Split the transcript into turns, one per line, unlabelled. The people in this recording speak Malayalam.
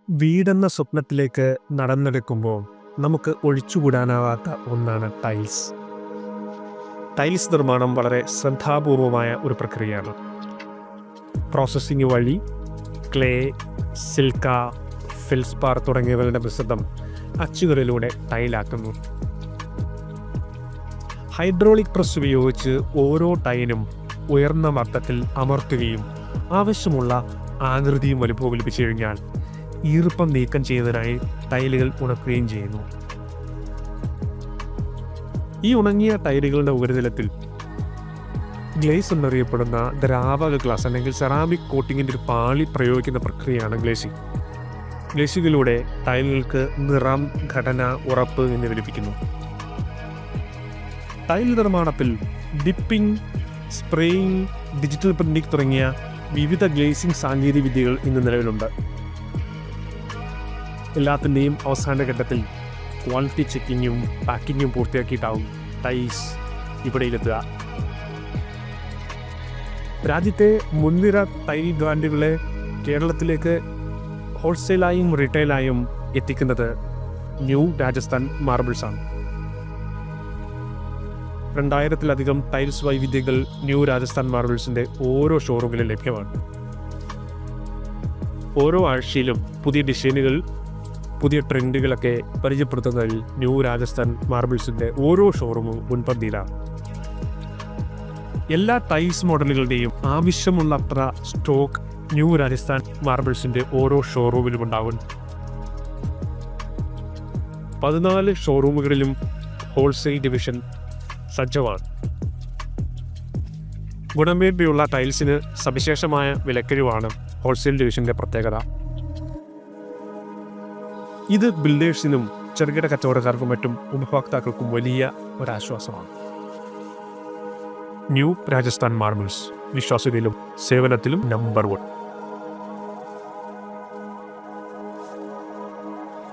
വീടെന്ന സ്വപ്നത്തിലേക്ക് നടന്നെടുക്കുമ്പോൾ നമുക്ക് ഒഴിച്ചുകൂടാനാവാത്ത ഒന്നാണ് ടൈൽസ്. ടൈൽസ് നിർമ്മാണം വളരെ ശ്രദ്ധാപൂർവമായ ഒരു പ്രക്രിയയാണ്. പ്രോസസ്സിംഗ് വഴി ക്ലേ, സിൽക്ക, ഫെൽസ്പാർ തുടങ്ങിയവയുടെ മിശ്രിതം അച്ചുകളിലൂടെ ടൈലാക്കുന്നു. ഹൈഡ്രോളിക് പ്രസ് ഉപയോഗിച്ച് ഓരോ ടൈലും ഉയർന്ന മർദ്ദത്തിൽ അമർത്തുകയും ആവശ്യമുള്ള ആകൃതിയും വലുപ്പവും ലഭിച്ചു കഴിഞ്ഞാൽ ഈർപ്പം നീക്കം ചെയ്യുന്നതിനായി ടൈലുകൾ ഉണക്കുകയും ചെയ്യുന്നു. ഈ ഉണങ്ങിയ ടൈലുകളുടെ ഉപരിതലത്തിൽ ഗ്ലേസ് എന്നറിയപ്പെടുന്ന ദ്രാവക ഗ്ലാസ് അല്ലെങ്കിൽ സെറാമിക് കോട്ടിങ്ങിൻ്റെ ഒരു പാളി പ്രയോഗിക്കുന്ന പ്രക്രിയയാണ് ഗ്ലേസിംഗ്. ഗ്ലേസിങ്ങിലൂടെ ടൈലുകൾക്ക് നിറം, ഘടന, ഉറപ്പ് എന്നിവ ലഭിക്കുന്നു. ടൈൽ നിർമ്മാണത്തിൽ ഡിപ്പിംഗ്, സ്പ്രേയിങ്, ഡിജിറ്റൽ പ്രിന്റിംഗ് തുടങ്ങിയ വിവിധ ഗ്ലേസിംഗ് സാങ്കേതിക വിദ്യകൾ ഇന്ന് നിലവിലുണ്ട്. എല്ലാത്തിൻ്റെയും അവസാന ഘട്ടത്തിൽ ക്വാളിറ്റി ചെക്കിങ്ങും പാക്കിങ്ങും പൂർത്തിയാക്കിയിട്ടാവും ടൈൽസ് ഇവിടെയിലെത്തുക. രാജ്യത്തെ മുൻനിര ടൈൽ ബ്രാൻഡുകളെ കേരളത്തിലേക്ക് ഹോൾസെയിലായും റീറ്റെയിലായും എത്തിക്കുന്നത് ന്യൂ രാജസ്ഥാൻ മാർബിൾസാണ്. 2000-ലധികം ടൈൽസ് വൈവിധ്യങ്ങൾ ന്യൂ രാജസ്ഥാൻ മാർബിൾസിൻ്റെ ഓരോ ഷോറൂമിലും ലഭ്യമാണ്. ഓരോ ആഴ്ചയിലും പുതിയ ഡിസൈനുകൾ, പുതിയ ട്രെൻഡുകളൊക്കെ പരിചയപ്പെടുത്തുന്നതിൽ ന്യൂ രാജസ്ഥാൻ മാർബിൾസിൻ്റെ ഓരോ ഷോറൂമും മുൻപന്തിയിലാണ്. എല്ലാ ടൈൽസ് മോഡലുകളുടെയും ആവശ്യമുള്ളത്ര സ്റ്റോക്ക് ന്യൂ രാജസ്ഥാൻ മാർബിൾസിൻ്റെ ഓരോ ഷോറൂമിലും ഉണ്ടാകും. 14 ഷോറൂമുകളിലും ഹോൾസെയിൽ ഡിവിഷൻ സജ്ജമാണ്. ഗുണമേന്മയുള്ള ടൈൽസിന് സവിശേഷമായ വിലക്കിഴിവാണ് ഹോൾസെയിൽ ഡിവിഷൻ്റെ പ്രത്യേകത. ഇത് ബിൽഡേഴ്സിനും ചെറുകിട കച്ചവടക്കാർക്കും മറ്റും ഉപഭോക്താക്കൾക്കും വലിയ ഒരാശ്വാസമാണ്. ന്യൂ രാജസ്ഥാൻ മാർബിൾസ്, വിശ്വാസ്യതയിലും സേവനത്തിലും നമ്പർ 1.